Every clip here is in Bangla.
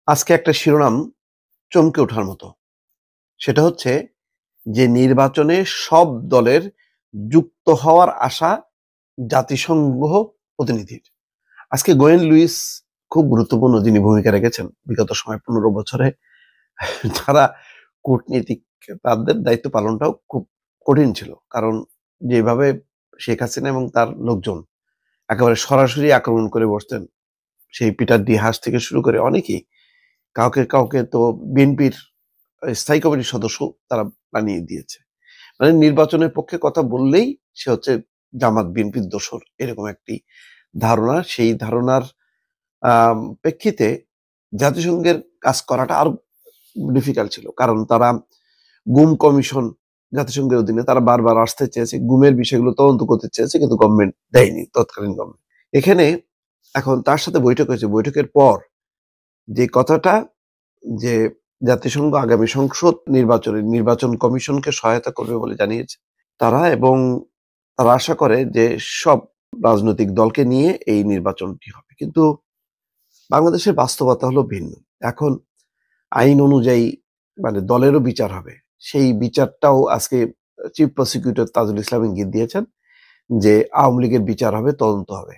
আজকে একটা শিরোনাম চমকে ওঠার মতো। সেটা হচ্ছে যে নির্বাচনে সব দলের যুক্ত হওয়ার আশা জাতিসংঘ প্রতিনিধির। আজকে গোয়েন লুইস খুব গুরুত্বপূর্ণ যিনি ভূমিকা রেখেছেন বিগত সময় 15 বছরে যারা কূটনীতিক তাদের দায়িত্ব পালনটাও খুব কঠিন ছিল। কারণ যেভাবে শেখ হাসিনা এবং তার লোকজন একেবারে সরাসরি আক্রমণ করে বসতেন, সেই পিটার ডি হাস থেকে শুরু করে অনেকেই কাউকে কাউকে তো বিএনপির স্থায়ী কমিটির সদস্য তারা বানিয়ে দিয়েছে। মানে নির্বাচনের পক্ষে কথা বললেই সে হচ্ছে জামাত বিএনপির দোসর, এরকম একটি ধারণা। সেই ধারণার প্রেক্ষিতে জাতিসংঘের কাজ করাটা আরো ডিফিকাল্ট ছিল, কারণ তারা গুম কমিশন জাতিসংঘের অধীনে তারা বারবার আসতে চেয়েছে, গুমের বিষয়গুলো তদন্ত করতে চেয়েছে, কিন্তু গভর্নমেন্ট দেয়নি, তৎকালীন গভর্নমেন্ট। এখানে এখন তার সাথে বৈঠক হয়েছে, বৈঠকের পর যে কথাটা যে জাতিসংঘ আগামী সংসদ নির্বাচনে নির্বাচন কমিশনকে সহায়তা করবে বলে জানিয়েছে তারা, এবং তারা আশা করে যে সব রাজনৈতিক দলকে নিয়ে এই নির্বাচনটি হবে। কিন্তু বাংলাদেশের বাস্তবতা হলো ভিন্ন। এখন আইন অনুযায়ী মানে দলেরও বিচার হবে, সেই বিচারটাও আজকে চিফ প্রসিকিউটর তাজুল ইসলাম ইঙ্গিত দিয়েছেন যে আওয়ামী লীগের বিচার হবে, তদন্ত হবে।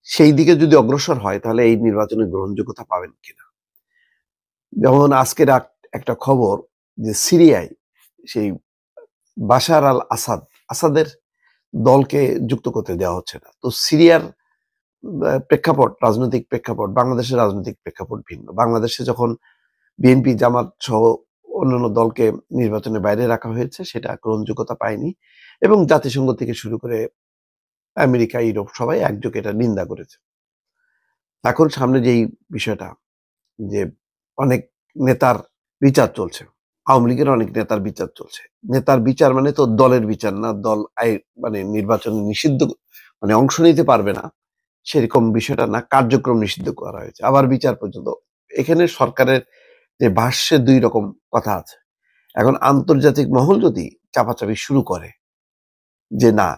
সেই দিকে যদি অগ্রসর হয় তাহলে এই নির্বাচনের গ্রহণযোগ্যতা পাবেন কিনা। যেমন আজকের একটা খবর যে সিরিয়ায় সেই বাশার আল আসাদ আসাদের দলকে যুক্ত করতে দেওয়া হচ্ছে না। তো সিরিয়ার প্রেক্ষাপট, রাজনৈতিক প্রেক্ষাপট, বাংলাদেশের রাজনৈতিক প্রেক্ষাপট ভিন্ন। বাংলাদেশে যখন বিএনপি জামাত সহ অন্যান্য দলকে নির্বাচনের বাইরে রাখা হয়েছে, সেটা গ্রহণযোগ্যতা পায়নি, এবং জাতিসংঘ থেকে শুরু করে আমেরিকা, ইউরোপ সবাই একযোগে এটা নিন্দা করেছে। এখন সামনে যেই বিষয়টা যে অনেক নেতার বিচার চলছে, আওয়ামী লীগের অনেক নেতার বিচার চলছে। নেতার বিচার মানে তো দলের বিচার না, দল মানে নির্বাচনে নিষিদ্ধ মানে অংশ নিতে পারবে না সেরকম বিষয়টা না, কার্যক্রম নিষিদ্ধ করা হয়েছে, আবার বিচার পর্যন্ত। এখানে সরকারের যে ভাষ্যে দুই রকম কথা আছে। এখন আন্তর্জাতিক মহল যদি চাপাচাপি শুরু করে যে না,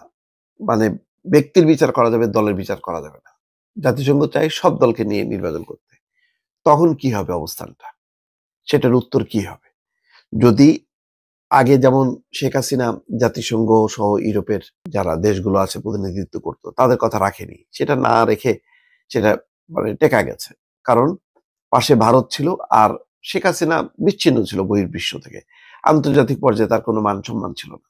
মানে ব্যক্তির বিচার করা যাবে, দলের বিচার করা যাবে না, জাতিসংঘ চাই সব দলকে নিয়ে নির্বাচন করতে, তখন কি হবে অবস্থানটা, সেটার উত্তর কি হবে? যদি আগে যেমন শেখ হাসিনা জাতিসংঘ সহ ইউরোপের যারা দেশগুলো আছে প্রতিনিধিত্ব করতো, তাদের কথা রাখেনি, সেটা না রেখে সেটা মানে টেকা গেছে, কারণ পাশে ভারত ছিল, আর শেখ হাসিনা বিচ্ছিন্ন ছিল বহির্বিশ্ব থেকে, আন্তর্জাতিক পর্যায়ে তার কোনো মান সম্মান ছিল না।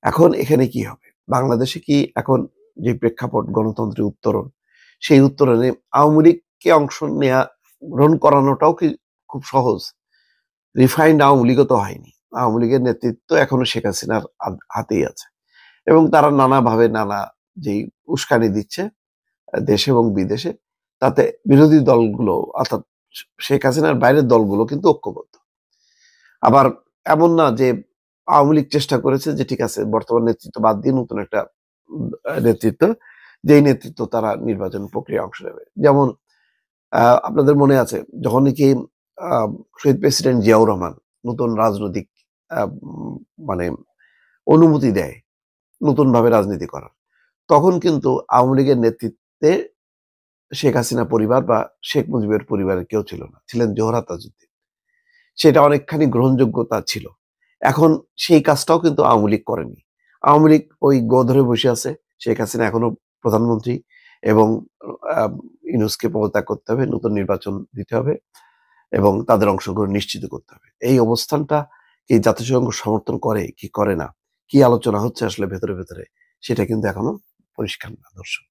এখন এখানে কি হবে? বাংলাদেশে কি এখন যে প্রেক্ষাপট, গণতন্ত্রের উত্তরণ, সেই উত্তরণে আওয়ামী লীগকে অংশ নেওয়া, গ্রহণ করানোটাও কি খুব সহজ? রিফাইন্ড আওয়ামী লীগও তো হয়নি। আওয়ামী লীগের নেতৃত্ব এখনো শেখ হাসিনার হাতেই আছে, এবং তারা নানাভাবে নানা যেই উস্কানি দিচ্ছে দেশে এবং বিদেশে, তাতে বিরোধী দলগুলো অর্থাৎ শেখ হাসিনার বাইরের দলগুলো কিন্তু ঐক্যবদ্ধ। আবার এমন না যে আওয়ামী লীগ চেষ্টা করেছে যে ঠিক আছে বর্তমান নেতৃত্ব বাদ দিয়ে নতুন একটা নেতৃত্ব, যেই নেতৃত্ব তারা নির্বাচন প্রক্রিয়া অংশ নেবে। যেমন আপনাদের মনে আছে যখন নাকি শহীদ প্রেসিডেন্ট জিয়াউর রহমান নতুন রাজনৈতিক মানে অনুমতি দেয় নতুন ভাবে রাজনীতি করার, তখন কিন্তু আওয়ামী লীগের নেতৃত্বে শেখ হাসিনা পরিবার বা শেখ মুজিবের পরিবারের কেউ ছিল না, ছিলেন জোহরা তাজউদ্দিন। সেটা অনেকখানি গ্রহণযোগ্যতা ছিল। এখন সেই কাজটাও কিন্তু আওয়ামী লীগ করেনি। আওয়ামী লীগ ওই গো ধরে বসে আছে, শেখ হাসিনা এখনো প্রধানমন্ত্রী, এবং ইউনূসকে পদত্যাগ করতে হবে, নতুন নির্বাচন দিতে হবে, এবং তাদের অংশগ্রহণ নিশ্চিত করতে হবে। এই অবস্থানটা কি জাতিসংঘ সমর্থন করে কি করে না, কি আলোচনা হচ্ছে আসলে ভেতরে ভেতরে, সেটা কিন্তু এখনো পরিষ্কার না দর্শক।